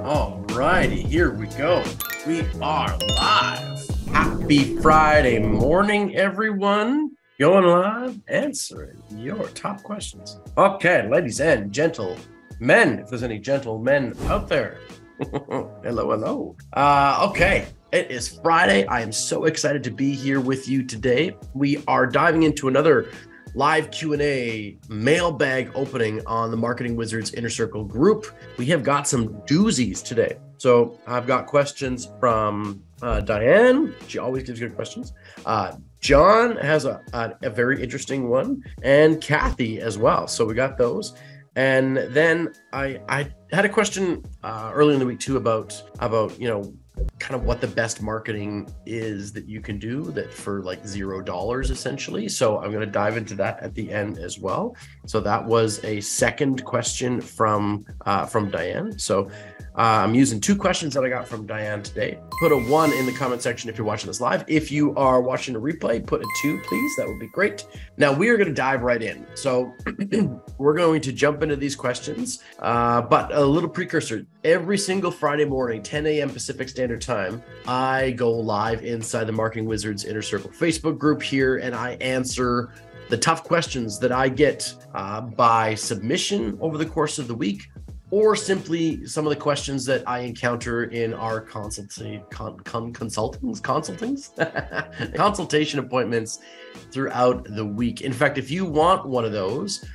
All righty, here we go. We are live. Happy Friday morning, everyone. Going live, answering your top questions. Okay, ladies and gentlemen, if there's any gentlemen out there. Hello. Okay, it is Friday. I am so excited to be here with you today. We are diving into another live Q&A mailbag opening on the Marketing Wizards Inner Circle group. We have got some doozies today. So I've got questions from Diane. She always gives good questions. John has a very interesting one, and Kathy as well. So we got those. And then I had a question early in the week too about kind of what the best marketing is that you can do that for like $0 essentially. So I'm going to dive into that at the end as well. So that was a second question from Diane. So I'm using two questions that I got from Diane today. Put a 1 in the comment section if you're watching this live. If you are watching a replay, put a 2, please. That would be great. Now we are going to dive right in. So we're going to jump into these questions, but a little precursor. Every single Friday morning, 10 a.m. Pacific Standard Time, I go live inside the Marketing Wizards Inner Circle Facebook group here, and I answer the tough questions that I get by submission over the course of the week, or simply some of the questions that I encounter in our consultation appointments throughout the week. In fact, if you want one of those,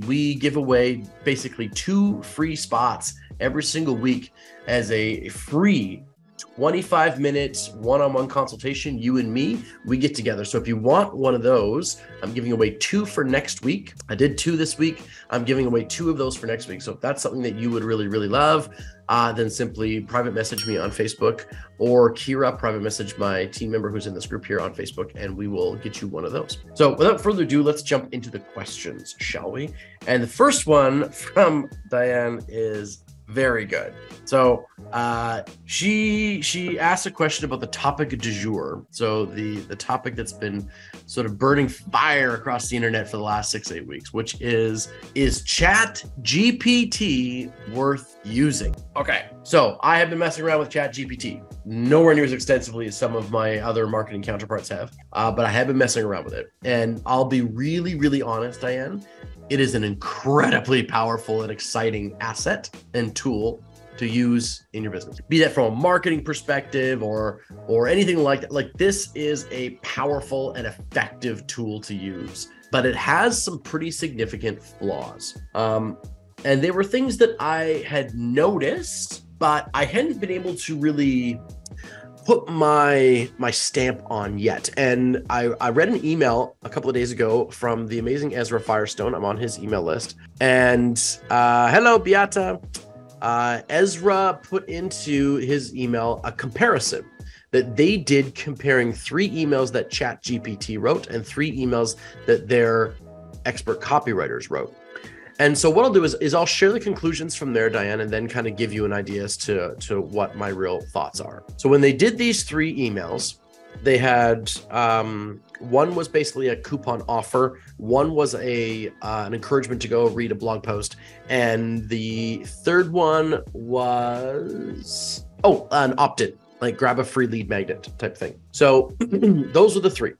we give away basically 2 free spots every single week as a free 25-minute one-on-one consultation. You and me, we get together. So if you want one of those, I'm giving away 2 for next week. I did 2 this week. I'm giving away 2 of those for next week. So if that's something that you would really, really love, then simply private message me on Facebook, or Kira, private message my team member who's in this group here on Facebook, and we will get you one of those. So without further ado, let's jump into the questions, shall we? And the first one from Diane is very good. So she asked a question about the topic du jour. So the topic that's been sort of burning fire across the internet for the last 6-8 weeks, which is Chat GPT worth using? Okay, so I have been messing around with Chat GPT, nowhere near as extensively as some of my other marketing counterparts have, but I have been messing around with it. And I'll be really, really honest, Diane, it is an incredibly powerful and exciting asset and tool to use in your business, be that from a marketing perspective or anything like that. Like, this is a powerful and effective tool to use, but it has some pretty significant flaws. And they were things that I had noticed, but I hadn't been able to really put my stamp on yet. And I read an email a couple of days ago from the amazing Ezra Firestone. I'm on his email list. And hello, Beata. Ezra put into his email a comparison that they did, comparing 3 emails that ChatGPT wrote and 3 emails that their expert copywriters wrote. And so what I'll do is I'll share the conclusions from there, Diane, and then kind of give you an idea as to what my real thoughts are. So when they did these 3 emails, they had one was basically a coupon offer, one was an encouragement to go read a blog post, and the third one was an opt-in, like grab a free lead magnet type thing. So those were the 3.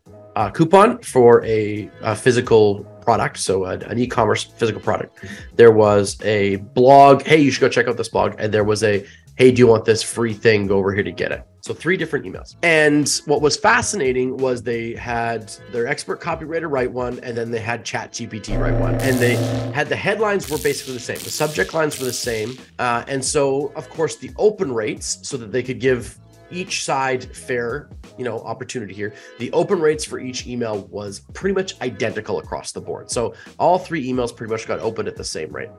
Coupon for a physical product, so an e-commerce physical product. There was a blog, hey, you should go check out this blog. And there was a, hey, do you want this free thing? Go over here to get it. So 3 different emails. And what was fascinating was they had their expert copywriter write one, and then they had ChatGPT write one. And they had, the headlines were basically the same. The subject lines were the same. And so, of course, the open rates, so that they could give each side fair, opportunity here. The open rates for each email was pretty much identical across the board. So all 3 emails pretty much got opened at the same rate.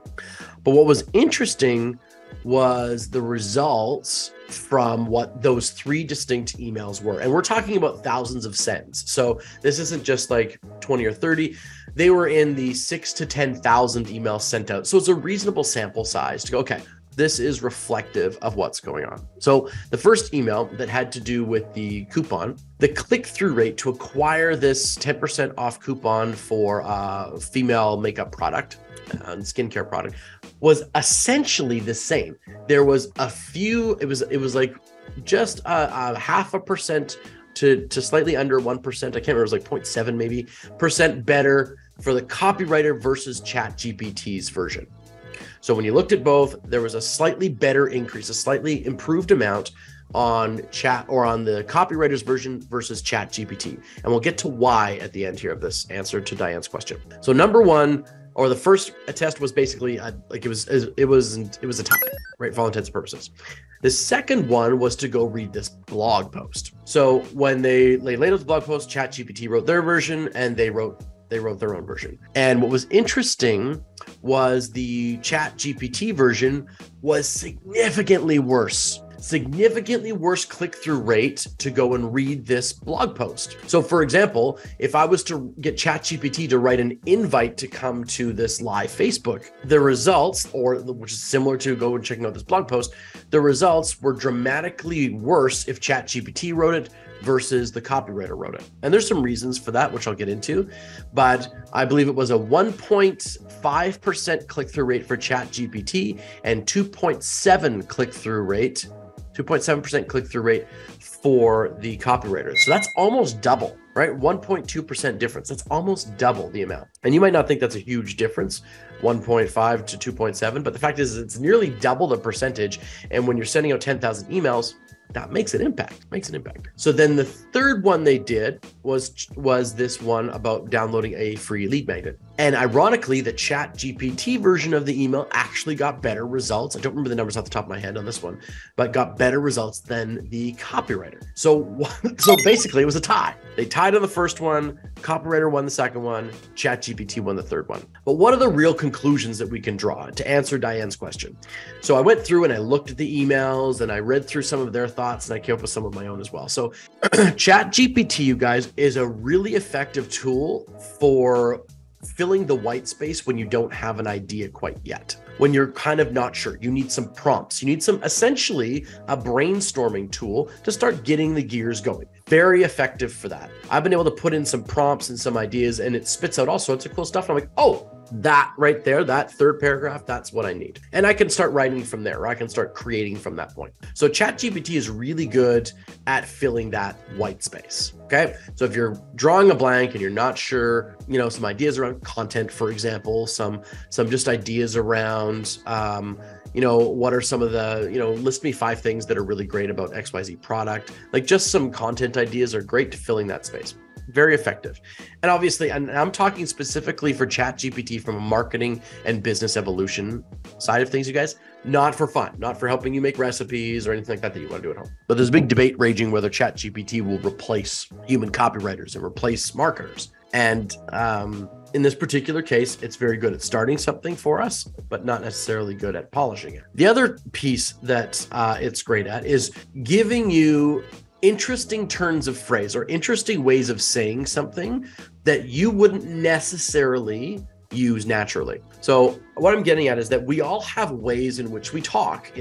But what was interesting was the results from what those 3 distinct emails were. And we're talking about thousands of sends. So this isn't just like 20 or 30. They were in the 6,000 to 10,000 emails sent out. So it's a reasonable sample size to go, okay, this is reflective of what's going on. So the first email that had to do with the coupon, the click-through rate to acquire this 10% off coupon for a female makeup product and skincare product was essentially the same. There was a few, it was like just a 0.5% to slightly under 1%. I can't remember, it was like 0.7 maybe percent better for the copywriter versus ChatGPT's version. So when you looked at both, there was a slightly better increase, a slightly improved amount on chat or on the copywriter's version versus ChatGPT. And we'll get to why at the end here of this answer to Diane's question. So number one, or the first test was basically it was a tie, right? For all intents and purposes. The second one was to go read this blog post. So when they laid out the blog post, ChatGPT wrote their version and they wrote their own version. And what was interesting was the ChatGPT version was significantly worse click-through rate to go and read this blog post. So for example, if I was to get ChatGPT to write an invite to come to this live Facebook, the results, which is similar to go and checking out this blog post, the results were dramatically worse if ChatGPT wrote it versus the copywriter wrote it. And there's some reasons for that, which I'll get into, but I believe it was a 1.5% click-through rate for ChatGPT and 2.7% click-through rate for the copywriter. So that's almost double, right? 1.2% difference. That's almost double the amount. And you might not think that's a huge difference, 1.5 to 2.7, but the fact is it's nearly double the percentage. And when you're sending out 10,000 emails, that makes an impact, So then the third one they did was this one about downloading a free lead magnet. And ironically, the ChatGPT version of the email actually got better results. I don't remember the numbers off the top of my head on this one, but got better results than the copywriter. So basically it was a tie. They tied on the first one, copywriter won the second one, ChatGPT won the third one. But what are the real conclusions that we can draw to answer Diane's question? So I went through and I looked at the emails and I read through some of their thoughts and I came up with some of my own as well. So ChatGPT, you guys, is a really effective tool for filling the white space when you don't have an idea quite yet. When you're kind of not sure, you need some prompts. You need essentially a brainstorming tool to start getting the gears going. Very effective for that. I've been able to put in some prompts and some ideas and it spits out all sorts of cool stuff. And I'm like, oh, that right there, that third paragraph, that's what I need. And I can start writing from there, or I can start creating from that point. So ChatGPT is really good at filling that white space. Okay. So if you're drawing a blank and you're not sure, some ideas around content, for example, some just ideas around, what are some of the, list me 5 things that are really great about XYZ product. Like just some content ideas are great to filling that space. Very effective. And obviously, and I'm talking specifically for ChatGPT from a marketing and business evolution side of things, you guys, not for fun, not for helping you make recipes or anything like that you want to do at home. But there's a big debate raging whether ChatGPT will replace human copywriters and replace marketers. And in this particular case, it's very good at starting something for us, but not necessarily good at polishing it. The other piece that it's great at is giving you interesting turns of phrase or interesting ways of saying something that you wouldn't necessarily use naturally. So what I'm getting at is that we all have ways in which we talk,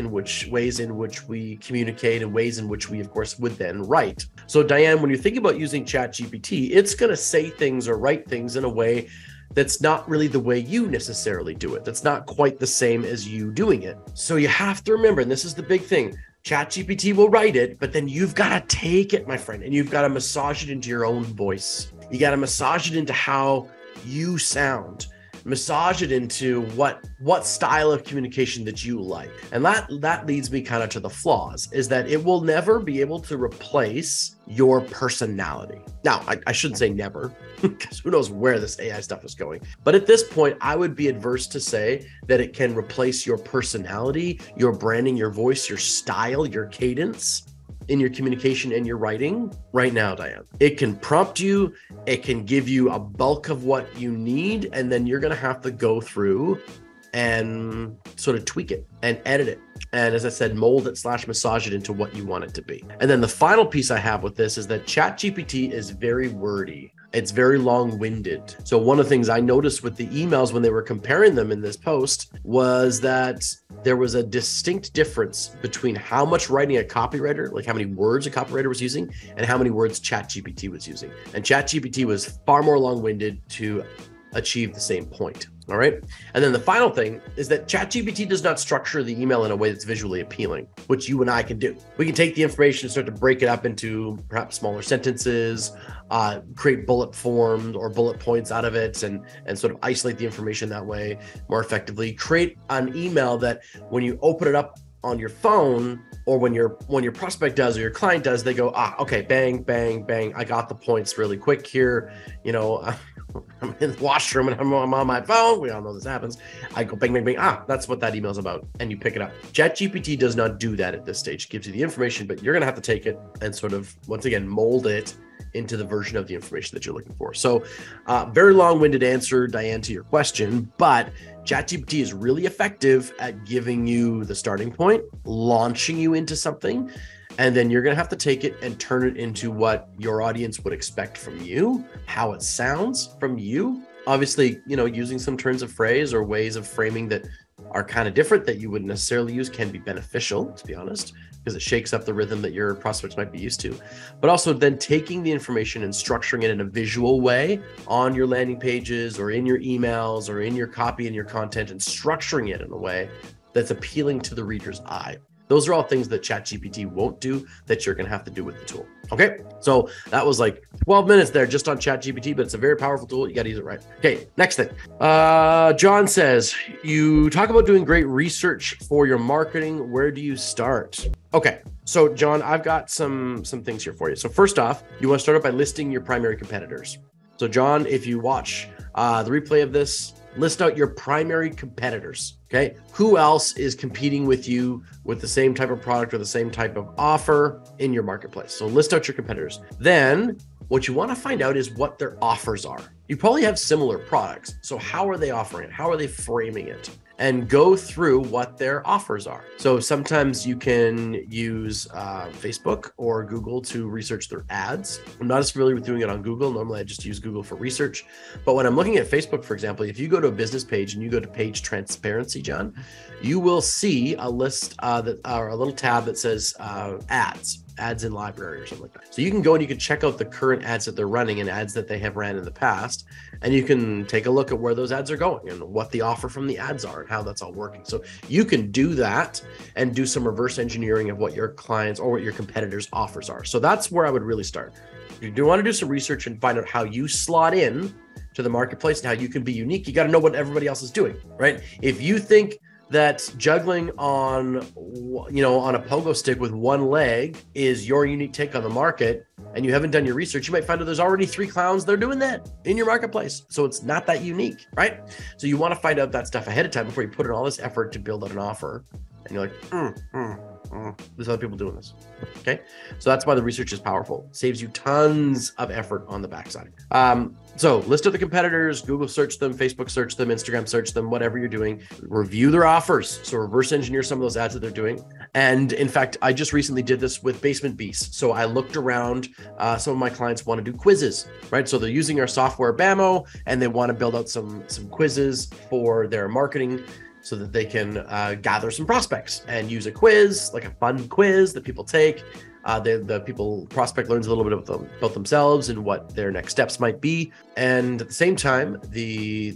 ways in which we communicate, and ways in which we, of course, would then write. So Diane, when you think about using ChatGPT, it's going to say things or write things in a way that's not really the way you necessarily do it. That's not quite the same as you doing it. So you have to remember, and this is the big thing, ChatGPT will write it, but then you've got to take it, my friend, and you've got to massage it into your own voice. You got to massage it into how you sound. Massage it into what style of communication that you like. And that leads me kind of to the flaws, is that it will never be able to replace your personality. Now, I shouldn't say never, because who knows where this AI stuff is going. But at this point, I would be adverse to say that it can replace your personality, your branding, your voice, your style, your cadence in your communication and your writing right now, Diane. It can prompt you, it can give you a bulk of what you need, and then you're going to have to go through and sort of tweak it and edit it. And as I said, mold it / massage it into what you want it to be. And then the final piece I have with this is that ChatGPT is very wordy. It's very long-winded. So one of the things I noticed with the emails when they were comparing them in this post was that there was a distinct difference between how much writing a copywriter, like how many words a copywriter was using, and how many words ChatGPT was using. And ChatGPT was far more long-winded to achieve the same point. All right. And then the final thing is that ChatGPT does not structure the email in a way that's visually appealing, which you and I can do. We can take the information and start to break it up into perhaps smaller sentences, create bullet forms or bullet points out of it, and sort of isolate the information that way more effectively. Create an email that when you open it up on your phone, or when your prospect does or your client does, they go, okay, bang, bang, bang. I got the points really quick here. You know, I'm in the washroom and I'm on my phone. We all know this happens. I go bang, bang, bang. That's what that email's about. And you pick it up. ChatGPT does not do that at this stage. It gives you the information, but you're going to have to take it and sort of, once again, mold it into the version of the information that you're looking for. So very long-winded answer, Diane, to your question, but ChatGPT is really effective at giving you the starting point, launching you into something, and then you're going to have to take it and turn it into what your audience would expect from you, how it sounds from you. Obviously, you know, using some turns of phrase or ways of framing that are kind of different that you wouldn't necessarily use can be beneficial, to be honest, because it shakes up the rhythm that your prospects might be used to. But also then taking the information and structuring it in a visual way on your landing pages or in your emails or in your copy and your content, and structuring it in a way that's appealing to the reader's eye. Those are all things that ChatGPT won't do that you're going to have to do with the tool. Okay, so that was like 12 minutes there just on ChatGPT, but it's a very powerful tool. You got to use it right. Okay, next thing. John says, you talk about doing great research for your marketing. Where do you start? Okay, so John, I've got some things here for you. So first off, you want to start out by listing your primary competitors. So John, if you watch the replay of this, list out your primary competitors. Okay. Who else is competing with you with the same type of product or the same type of offer in your marketplace? So list out your competitors. Then what you want to find out is what their offers are. You probably have similar products. So how are they offering it? How are they framing it? And go through what their offers are. So sometimes you can use Facebook or Google to research their ads. I'm not as familiar with doing it on Google. Normally I just use Google for research. But when I'm looking at Facebook, for example, if you go to a business page and you go to page transparency, John, you will see a list or a little tab that says ads in library or something like that. So you can go and you can check out the current ads that they're running and ads that they have ran in the past. And you can take a look at where those ads are going and what the offer from the ads are and how that's all working. So you can do that and do some reverse engineering of what your clients or what your competitors' offers are. So that's where I would really start. You do want to do some research and find out how you slot in to the marketplace and how you can be unique. You got to know what everybody else is doing, right? If you think that juggling on a pogo stick with one leg is your unique take on the market, and you haven't done your research, you might find that there's already 3 clowns that are doing that in your marketplace. So it's not that unique, right? So you want to find out that stuff ahead of time before you put in all this effort to build out an offer. And you're like, there's other people doing this. Okay. So that's why the research is powerful. It saves you tons of effort on the backside. So list of the competitors, Google search them, Facebook search them, Instagram search them, whatever you're doing, review their offers. So reverse engineer some of those ads that they're doing. And in fact, I just recently did this with Basement Beast. So I looked around, some of my clients want to do quizzes, right? So they're using our software BAMO and they want to build out some quizzes for their marketing so that they can gather some prospects and use a quiz, like a fun quiz that people take. The prospect learns a little bit about themselves and what their next steps might be. And at the same time,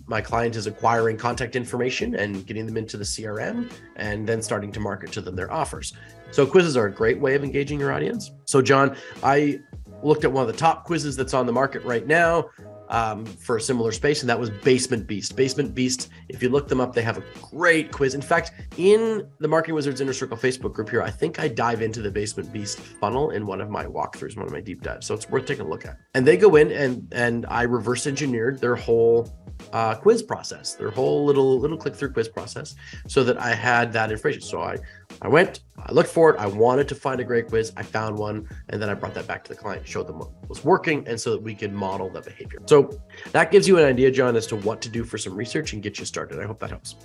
my client is acquiring contact information and getting them into the CRM and then starting to market to them their offers. So quizzes are a great way of engaging your audience. So John, I looked at one of the top quizzes that's on the market right now for a similar space, and that was Basement Beast. Basement Beast, if you look them up, they have a great quiz. In fact, in the Marketing Wizards Inner Circle Facebook group here, I think I dive into the Basement Beast funnel in one of my walkthroughs, one of my deep dives. So it's worth taking a look at. And they go in and I reverse engineered their whole quiz process, their whole little click-through quiz process, so that I had that information. So I went, I looked for it, I wanted to find a great quiz, I found one, and then I brought that back to the client, showed them what was working, and so that we could model that behavior. So that gives you an idea, John, as to what to do for some research and get you started. I hope that helps.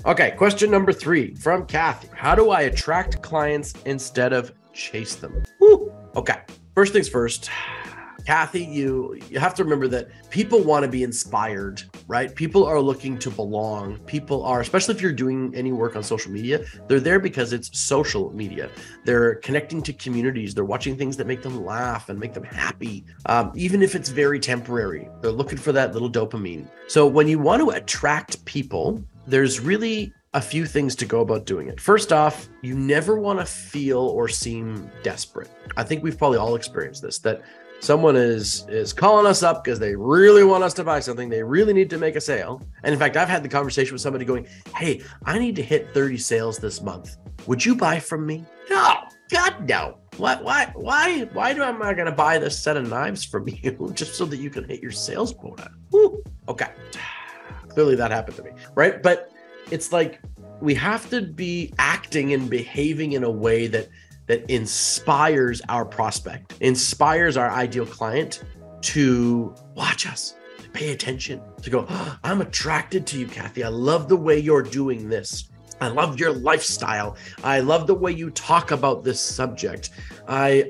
Okay, question number 3 from Kathy. How do I attract clients instead of chase them? Woo. Okay, first things first, Kathy, you have to remember that people want to be inspired, right? People are looking to belong. People are, especially if you're doing any work on social media, they're there because it's social media. They're connecting to communities. They're watching things that make them laugh and make them happy. Even if it's very temporary, they're looking for that little dopamine. So when you want to attract people, there's really a few things to go about doing it. First off, you never want to feel or seem desperate. I think we've probably all experienced this, that someone is calling us up because they really want us to buy something. They really need to make a sale. And in fact, I've had the conversation with somebody going, hey, I need to hit 30 sales this month. Would you buy from me? No, God, no. Why am I going to buy this set of knives from you just so that you can hit your sales quota? Woo. Okay. Clearly that happened to me, right? But it's like, we have to be acting and behaving in a way that inspires our prospect, inspires our ideal client to watch us, to pay attention, to go, oh, I'm attracted to you, Kathy. I love the way you're doing this. I love your lifestyle. I love the way you talk about this subject. I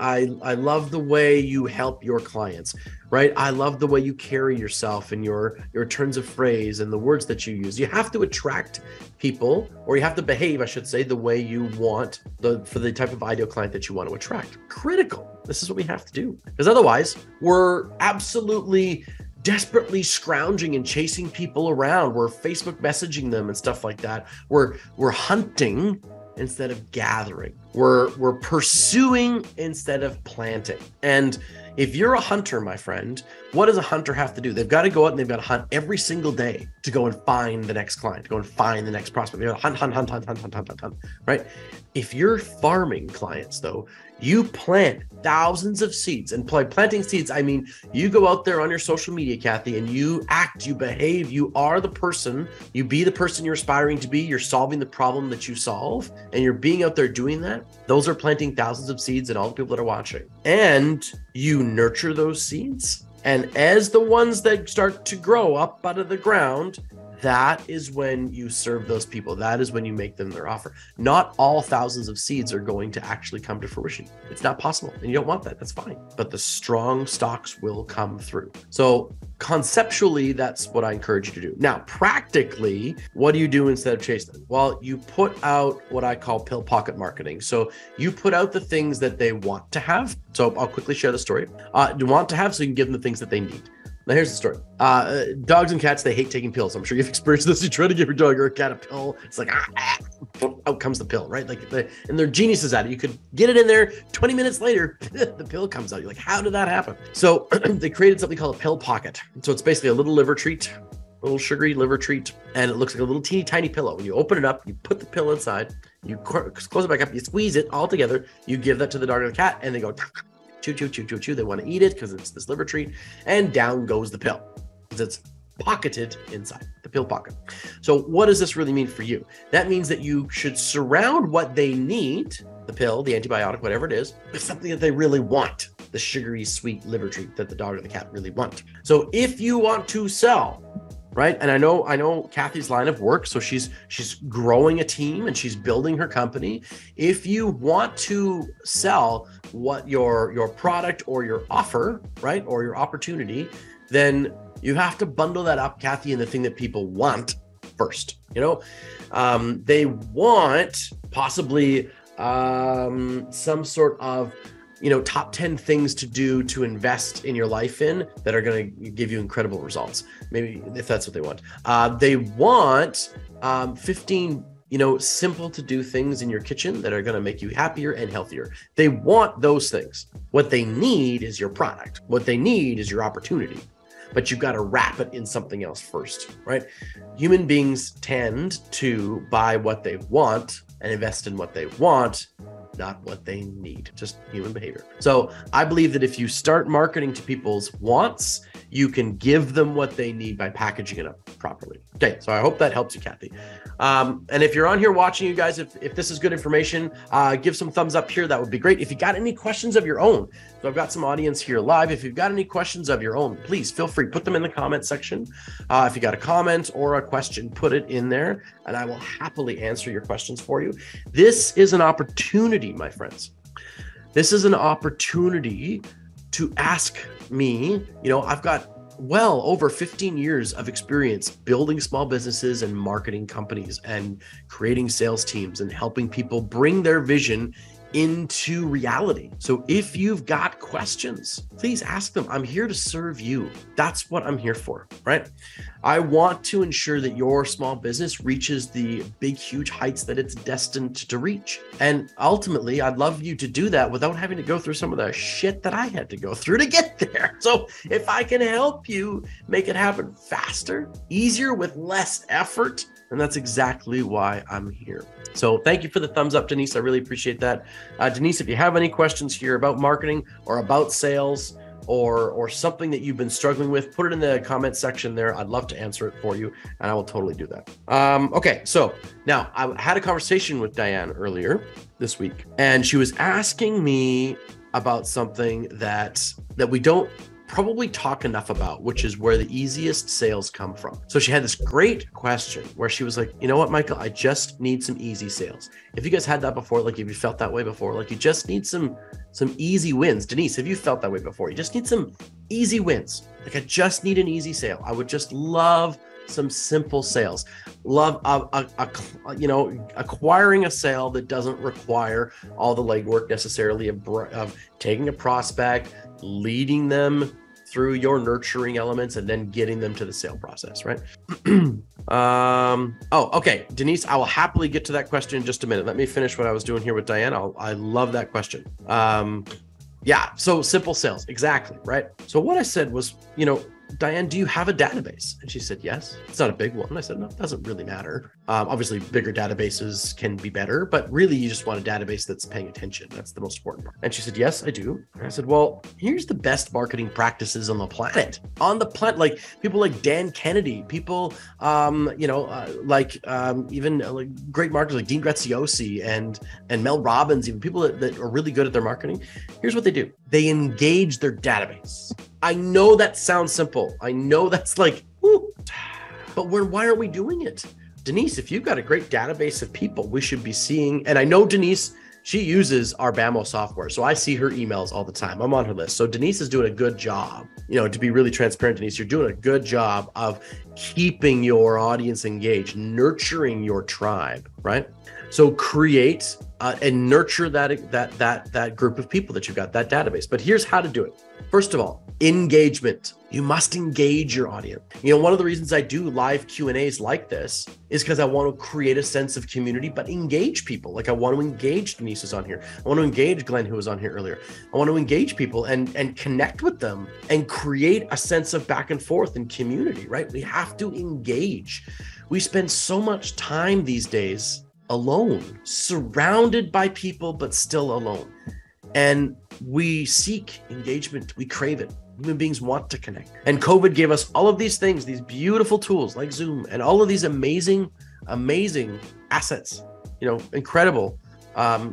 love the way you help your clients, right? I love the way you carry yourself and your turns of phrase and the words that you use. You have to attract people, or you have to behave, I should say, the way you want for the type of ideal client that you want to attract. Critical. This is what we have to do, because otherwise we're absolutely desperately scrounging and chasing people around. We're Facebook messaging them and stuff like that. We're hunting instead of gathering. We're pursuing instead of planting. And if you're a hunter, my friend, what does a hunter have to do? They've got to go out and they've got to hunt every single day to go and find the next client, to go and find the next prospect. They've got to hunt, right? If you're farming clients, though, you plant thousands of seeds. And by planting seeds, I mean, you go out there on your social media, Kathy, and you act, you behave, you are the person, you be the person you're aspiring to be, you're solving the problem that you solve, and you're being out there doing that. Those are planting thousands of seeds in all the people that are watching. And you nurture those seeds. And as the ones that start to grow up out of the ground, that is when you serve those people. That is when you make them their offer. Not all thousands of seeds are going to actually come to fruition. It's not possible. And you don't want that. That's fine. But the strong stalks will come through. So conceptually, that's what I encourage you to do. Now, practically, what do you do instead of chase them? Well, you put out what I call pill pocket marketing. So you put out the things that they want to have. So I'll quickly share the story. You want to have, so you can give them the things that they need. Now, here's the story. Dogs and cats, they hate taking pills. I'm sure you've experienced this. You try to give your dog or a cat a pill. It's like, out comes the pill, right? And they're geniuses at it. You could get it in there 20 minutes later, the pill comes out. You're like, how did that happen? So they created something called a pill pocket. So it's basically a little liver treat, a little sugary liver treat, and it looks like a little teeny tiny pillow. When you open it up, you put the pill inside, you close it back up, you squeeze it all together, you give that to the dog or the cat, and they go, chew, chew, chew, chew, chew. They want to eat it because it's this liver treat, and down goes the pill because it's pocketed inside the pill pocket. So what does this really mean for you? That means that you should surround what they need, the pill, the antibiotic, whatever it is, with something that they really want, the sugary, sweet liver treat that the dog or the cat really want. So if you want to sell, right? And I know Kathy's line of work, so she's growing a team and she's building her company. If you want to sell what your product or your offer, right, or your opportunity, then you have to bundle that up, Kathy, in the thing that people want first. They want possibly some sort of top 10 things to do to invest in your life in that are going to give you incredible results. Maybe if that's what they want. They want 15, simple to do things in your kitchen that are going to make you happier and healthier. They want those things. What they need is your product. What they need is your opportunity. But you've got to wrap it in something else first, right? Human beings tend to buy what they want and invest in what they want, not what they need, just human behavior. So I believe that if you start marketing to people's wants, you can give them what they need by packaging it up properly. Okay, so I hope that helps you, Kathy. And if you're on here watching, you guys, if this is good information, give some thumbs up here. That would be great. If you got any questions of your own, so I've got some audience here live. If you've got any questions of your own, please feel free, put them in the comment section. If you got a comment or a question, put it in there and I will happily answer your questions for you. This is an opportunity, my friends. This is an opportunity to ask me, I've got well over 15 years of experience building small businesses and marketing companies and creating sales teams and helping people bring their vision into reality. So if you've got questions, please ask them. I'm here to serve you. That's what I'm here for, right? I want to ensure that your small business reaches the big, huge heights that it's destined to reach. And ultimately, I'd love you to do that without having to go through some of the shit that I had to go through to get there. So if I can help you make it happen faster, easier, with less effort, and that's exactly why I'm here. So thank you for the thumbs up, Denise. I really appreciate that. Denise, if you have any questions here about marketing or about sales or something that you've been struggling with, put it in the comment section there. I'd love to answer it for you, and I will totally do that. Okay, so now I had a conversation with Diane earlier this week, and she was asking me about something that we don't probably talk enough about, which is where the easiest sales come from. So she had this great question where she was like, you know what, Michael, I just need some easy sales. If you guys had that before, like if you felt that way before, like you just need some easy wins. Denise, have you felt that way before? You just need some easy wins. Like I just need an easy sale. I would just love some simple sales. Love acquiring a sale that doesn't require all the legwork necessarily of taking a prospect, leading them through your nurturing elements, and then getting them to the sale process, right? Okay, Denise, I will happily get to that question in just a minute. Let me finish what I was doing here with Diane. I love that question. Yeah, so simple sales, exactly, right? So what I said was, Diane, do you have a database? And she said, yes. It's not a big one. I said, no, it doesn't really matter. Obviously, bigger databases can be better, but really you just want a database that's paying attention. That's the most important part. And she said, yes, I do. And I said, well, here's the best marketing practices on the planet. Like people like Dan Kennedy, people, even great marketers like Dean Graziosi and Mel Robbins, even people that are really good at their marketing. Here's what they do. They engage their database. I know that sounds simple. I know that's like, whoo, but why are we doing it? Denise, if you've got a great database of people, we should be seeing, and I know Denise, she uses our BAMO software. So I see her emails all the time. I'm on her list. So Denise is doing a good job, to be really transparent, Denise, you're doing a good job of keeping your audience engaged, nurturing your tribe, right? So create and nurture that group of people that you've got, that database. But here's how to do it. First of all, engagement. You must engage your audience. One of the reasons I do live Q&As like this is because I want to create a sense of community, but engage people. Like I want to engage Denise who's on here. I want to engage Glenn, who was on here earlier. I want to engage people and connect with them and create a sense of back and forth and community, right? We have to engage. We spend so much time these days alone, surrounded by people, but still alone. And we seek engagement. We crave it. Human beings want to connect. And COVID gave us all of these things, these beautiful tools like Zoom and all of these amazing assets, incredible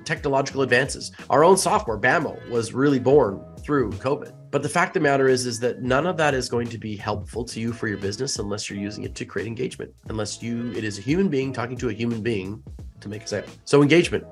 technological advances. Our own software, BAMO, was really born through COVID. But the fact of the matter is that none of that is going to be helpful to you for your business unless you're using it to create engagement, it is a human being talking to a human being to make a sale. So engagement.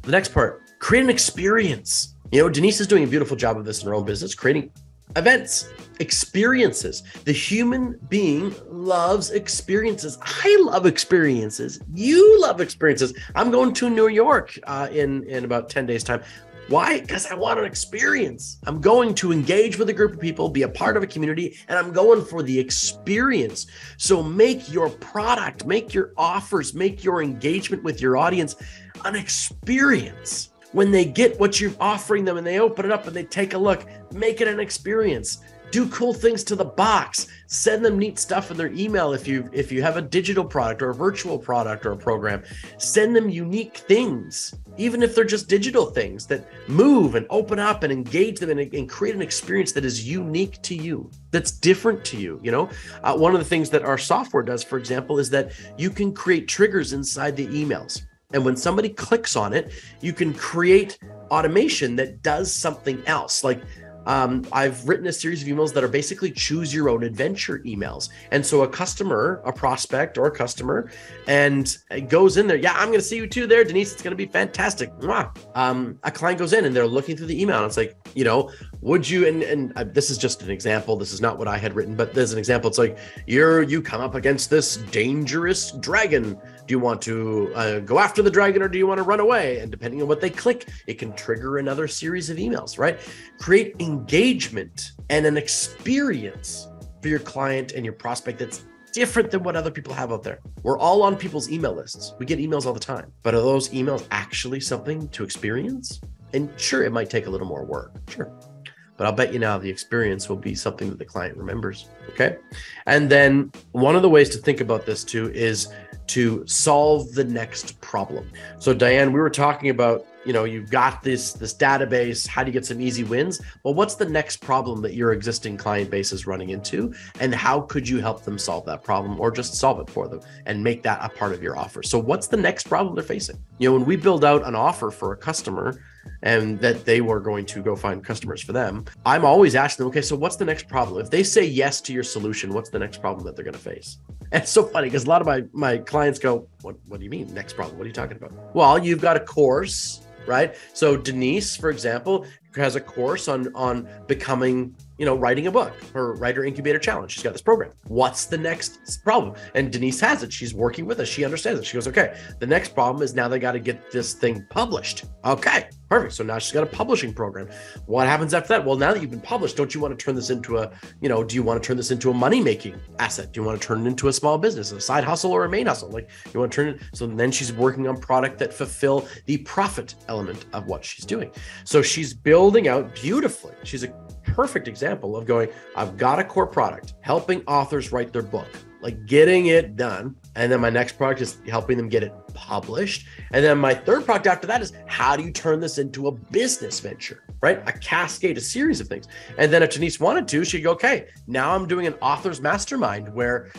The next part, create an experience. Denise is doing a beautiful job of this in her own business, creating events, experiences. The human being loves experiences. I love experiences. You love experiences. I'm going to New York in about 10 days time. Why? Because I want an experience. I'm going to engage with a group of people, be a part of a community, and I'm going for the experience. So make your product, make your offers, make your engagement with your audience an experience. When they get what you're offering them and they open it up and they take a look, make it an experience. Do cool things to the box. Send them neat stuff in their email if you have a digital product or a virtual product or a program. Send them unique things, even if they're just digital things that move and open up and engage them and create an experience that is unique to you, that's different to you. One of the things that our software does, for example, is that you can create triggers inside the emails. And when somebody clicks on it, you can create automation that does something else. Like I've written a series of emails that are basically choose your own adventure emails. And so a customer, a prospect or a customer, and it goes in there. Yeah, I'm going to see you too there, Denise. It's going to be fantastic. A client goes in and they're looking through the email. And it's like, would you, and this is just an example. This is not what I had written, but there's an example. It's like, you come up against this dangerous dragon. Do you want to go after the dragon or do you want to run away? And depending on what they click, it can trigger another series of emails, right? Create engagement and an experience for your client and your prospect that's different than what other people have out there. We're all on people's email lists. We get emails all the time, but are those emails actually something to experience? And sure, it might take a little more work, sure. But I'll bet you now the experience will be something that the client remembers, okay? And then one of the ways to think about this too is to solve the next problem. So Diane, we were talking about, you've got this database, how do you get some easy wins? Well, what's the next problem that your existing client base is running into? And how could you help them solve that problem or just solve it for them and make that a part of your offer? So what's the next problem they're facing? When we build out an offer for a customer and that they were going to go find customers for them, I'm always asking them, okay, so what's the next problem? If they say yes to your solution, what's the next problem that they're going to face? And it's so funny because a lot of my clients go, what do you mean next problem? What are you talking about? Well, you've got a course, right? So Denise, for example, has a course on becoming, writing a book, her Writer Incubator Challenge. She's got this program. What's the next problem? And Denise has it. She's working with us. She understands it. She goes, okay, the next problem is now they got to get this thing published. Okay, perfect. So now she's got a publishing program. What happens after that? Well, now that you've been published, don't you want to turn this into do you want to turn this into a money-making asset? Do you want to turn it into a small business, a side hustle or a main hustle? Like you want to turn it. So then she's working on product that fulfill the profit element of what she's doing. So she's building out beautifully. She's a perfect example of going, I've got a core product, helping authors write their book, like getting it done. And then my next product is helping them get it published. And then my third product after that is how do you turn this into a business venture, right? A cascade, a series of things. And then if Denise wanted to, she'd go, okay, now I'm doing an author's mastermind where,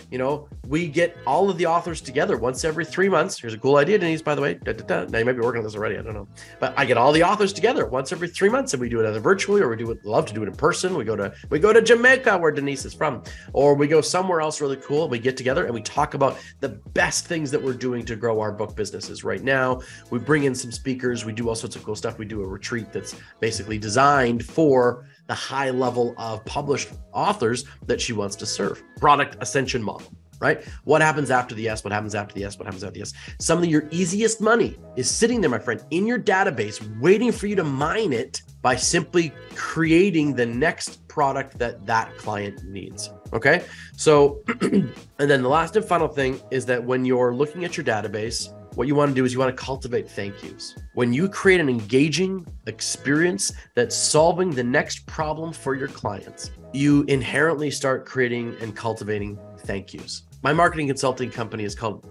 we get all of the authors together once every 3 months. Here's a cool idea, Denise, by the way. Now you might be working on this already. I don't know. But I get all the authors together once every 3 months and we do it either virtually or love to do it in person. We go to Jamaica where Denise is from, or we go somewhere else really cool. We get together and we talk about the best things that we're doing to grow our book businesses right now. We bring in some speakers. We do all sorts of cool stuff. We do a retreat that's basically designed for the high level of published authors that she wants to serve. Product ascension model, right? What happens after the yes? What happens after the yes? What happens after the yes? Some of your easiest money is sitting there, my friend, in your database, waiting for you to mine it by simply creating the next product that client needs. Okay. So, and then the last and final thing is that when you're looking at your database, what you want to do is you want to cultivate thank yous. When you create an engaging experience that's solving the next problem for your clients, you inherently start creating and cultivating thank yous. My marketing consulting company is called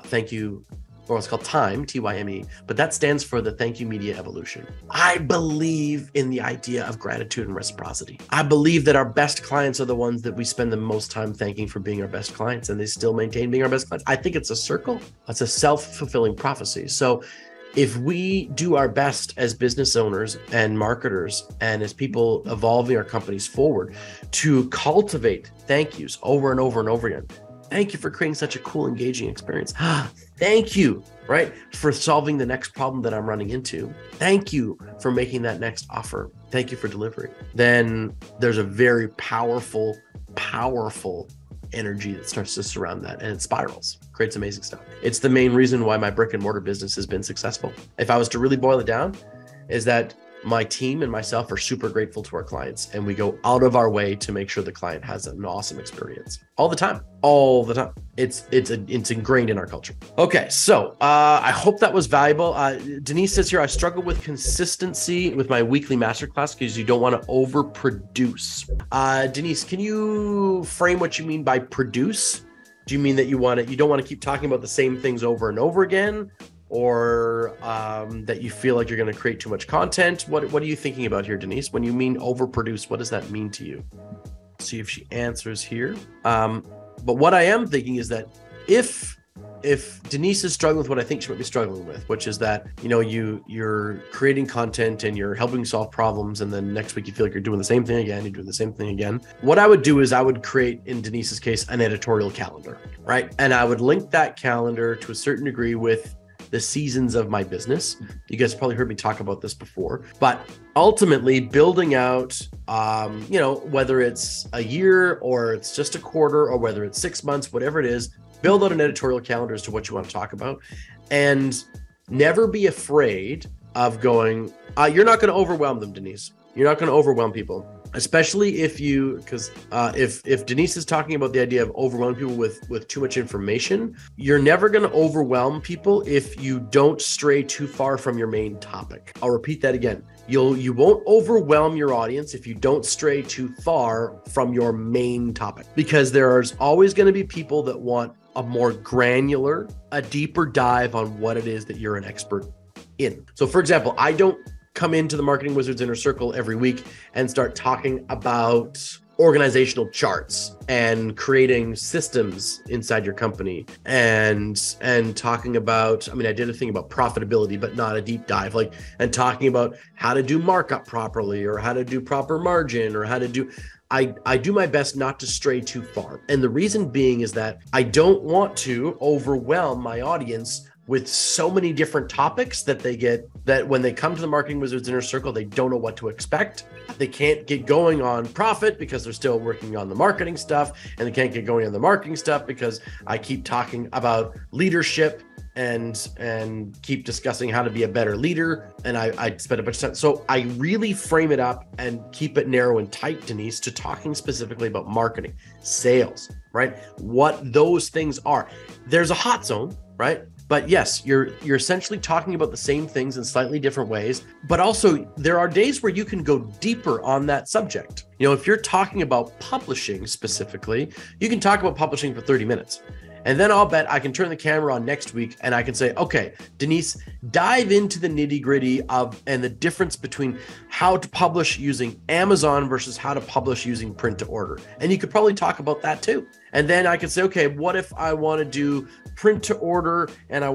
Thank You, or it's called Time, TYME, but that stands for the Thank You Media Evolution. I believe in the idea of gratitude and reciprocity. I believe that our best clients are the ones that we spend the most time thanking for being our best clients, and they still maintain being our best clients. I think it's a circle. It's a self-fulfilling prophecy. So if we do our best as business owners and marketers and as people evolving our companies forward to cultivate thank yous over and over and over again, thank you for creating such a cool, engaging experience. Thank you, right, for solving the next problem that I'm running into. Thank you for making that next offer. Thank you for delivery. Then there's a very powerful energy that starts to surround that, and it spirals, creates amazing stuff. It's the main reason why my brick and mortar business has been successful. If I was to really boil it down, is that my team and myself are super grateful to our clients, and we go out of our way to make sure the client has an awesome experience all the time. It's ingrained in our culture. Okay, so I hope that was valuable. Denise says here, I struggle with consistency with my weekly masterclass because you don't want to overproduce. Denise, can you frame what you mean by produce? Do you mean that you don't want to keep talking about the same things over and over again? Or that you feel like you're going to create too much content? What are you thinking about here, Denise? When you mean overproduce, what does that mean to you? See if she answers here. But what I am thinking is that if if Denise is struggling with what I think she might be struggling with, which is that, you're creating content and you're helping solve problems, and then next week you feel like you're doing the same thing again, you're doing the same thing again. What I would do is I would create, in Denise's case, an editorial calendar, right? And I would link that calendar to a certain degree with the seasons of my business. You guys probably heard me talk about this before, but ultimately building out, whether it's a year or it's just a quarter or whether it's 6 months, whatever it is, build out an editorial calendar as to what you want to talk about, and never be afraid of going, you're not going to overwhelm them, Denise. You're not going to overwhelm people, especially if Denise is talking about the idea of overwhelming people with too much information. You're never going to overwhelm people if you don't stray too far from your main topic. I'll repeat that again. You won't overwhelm your audience if you don't stray too far from your main topic, because there's always going to be people that want a more granular, a deeper dive on what it is that you're an expert in. So for example, I don't come into the Marketing Wizards Inner Circle every week and start talking about organizational charts and creating systems inside your company and talking about, I did a thing about profitability, but not a deep dive, and talking about how to do markup properly or how to do proper margin or how to do, I do my best not to stray too far. And the reason being is that I don't want to overwhelm my audience with so many different topics that when they come to the Marketing Wizards Inner Circle, they don't know what to expect. They can't get going on profit because they're still working on the marketing stuff, and they can't get going on the marketing stuff because I keep talking about leadership and keep discussing how to be a better leader. And I spend a bunch of time. So I really frame it up and keep it narrow and tight, Denise, to talking specifically about marketing, sales, right? What those things are. There's a hot zone, right? But yes, you're essentially talking about the same things in slightly different ways, but also there are days where you can go deeper on that subject. If you're talking about publishing specifically, you can talk about publishing for 30 minutes. And then I'll bet I can turn the camera on next week and I can say, okay, Denise, dive into the nitty gritty and the difference between how to publish using Amazon versus how to publish using print to order. And you could probably talk about that too. And then I could say, okay, what if I want to do print to order and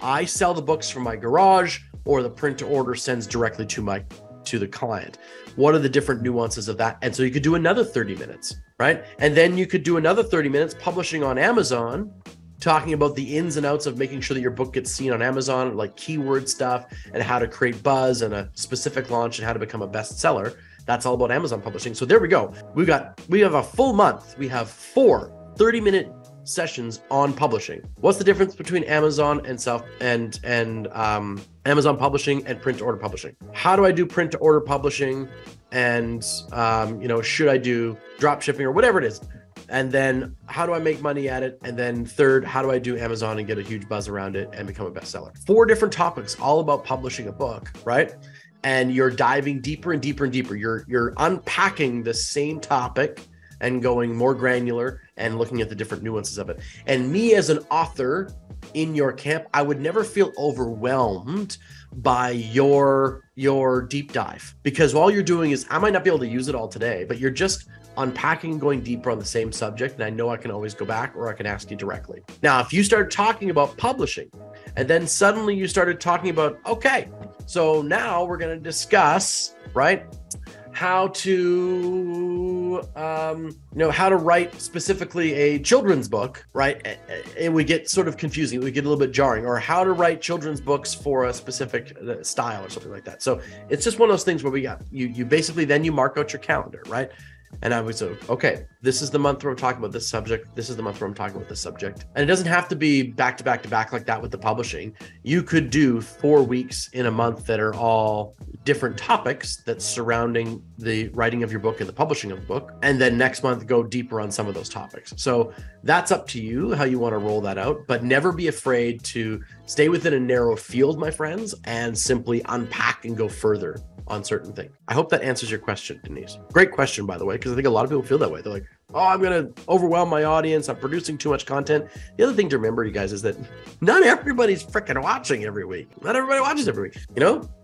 I sell the books from my garage, or the print to order sends directly to the client? What are the different nuances of that? And so you could do another 30 minutes, right? And then you could do another 30 minutes publishing on Amazon, talking about the ins and outs of making sure that your book gets seen on Amazon, like keyword stuff and how to create buzz and a specific launch and how to become a bestseller. That's all about Amazon publishing. So there we go. We have a full month. We have 4 30-minute sessions on publishing. What's the difference between Amazon and Amazon publishing and print to order publishing? How do I do print to order publishing? And should I do drop shipping or whatever it is? And then how do I make money at it? And then third, how do I do Amazon and get a huge buzz around it and become a bestseller? 4 different topics, all about publishing a book, right? And you're diving deeper and deeper and deeper. You're unpacking the same topic and going more granular and looking at the different nuances of it. And me as an author in your camp, I would never feel overwhelmed by your deep dive, because all you're doing is, I might not be able to use it all today, but you're just unpacking and going deeper on the same subject. And I know I can always go back, or I can ask you directly. Now, if you start talking about publishing and then suddenly you started talking about, okay, so now we're going to discuss, right, how to write specifically a children's book, right? And we get sort of confusing. We get a little bit jarring, or how to write children's books for a specific style or something like that. So it's just one of those things where you basically, then you mark out your calendar, right? And I would say, okay, this is the month where I'm talking about this subject. This is the month where I'm talking about this subject. And it doesn't have to be back to back to back like that with the publishing. You could do 4 weeks in a month that are all different topics that's surrounding the writing of your book and the publishing of the book. And then next month, go deeper on some of those topics. So that's up to you how you want to roll that out, but never be afraid to stay within a narrow field, my friends, and simply unpack and go further on certain things. I hope that answers your question, Denise. Great question, by the way, because I think a lot of people feel that way. They're like, oh, I'm going to overwhelm my audience. I'm producing too much content. The other thing to remember, you guys, is that not everybody's freaking watching every week. Not everybody watches every week.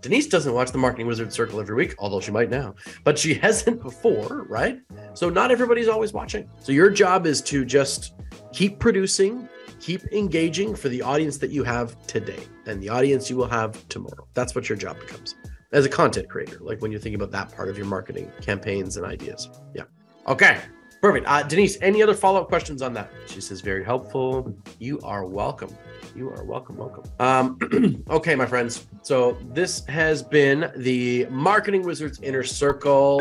Denise doesn't watch the Marketing Wizard Circle every week, although she might now, but she hasn't before, right? So not everybody's always watching. So your job is to just keep producing, keep engaging for the audience that you have today and the audience you will have tomorrow. That's what your job becomes as a content creator, like when you're thinking about that part of your marketing campaigns and ideas. Yeah. Okay. Perfect. Denise, any other follow-up questions on that? She says, very helpful. You are welcome. You are welcome. Okay, my friends. So this has been the Marketing Wizards Inner Circle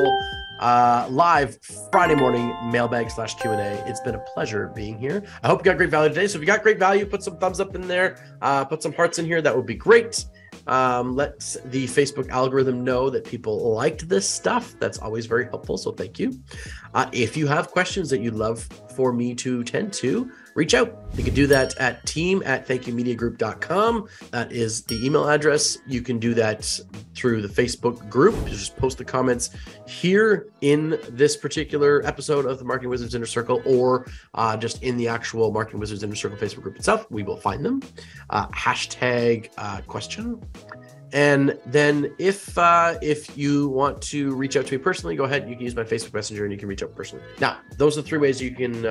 live Friday morning mailbag/Q&A. It's been a pleasure being here. I hope you got great value today. So if you got great value, put some thumbs up in there, put some hearts in here. That would be great. Let the Facebook algorithm know that people liked this stuff. That's always very helpful. So thank you. If you have questions that you'd love for me to tend to, reach out. You can do that at team@thankyouMediaGroup.com. That is the email address. You can do that through the Facebook group. Just post the comments here in this particular episode of the Marketing Wizards Inner Circle, or just in the actual Marketing Wizards Inner Circle Facebook group itself. We will find them. Hashtag question. And then if you want to reach out to me personally, go ahead. You can use my Facebook Messenger and you can reach out personally. Now, those are the 3 ways you can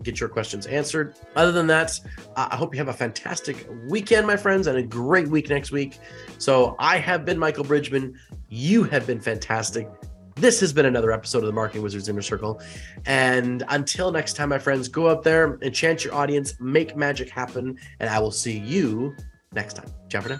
get your questions answered. Other than that, I hope you have a fantastic weekend, my friends, and a great week next week. So I have been Michael Bridgman. You have been fantastic. This has been another episode of the Marketing Wizards Inner Circle. And until next time, my friends, go out there, enchant your audience, make magic happen, and I will see you next time. Ciao for now.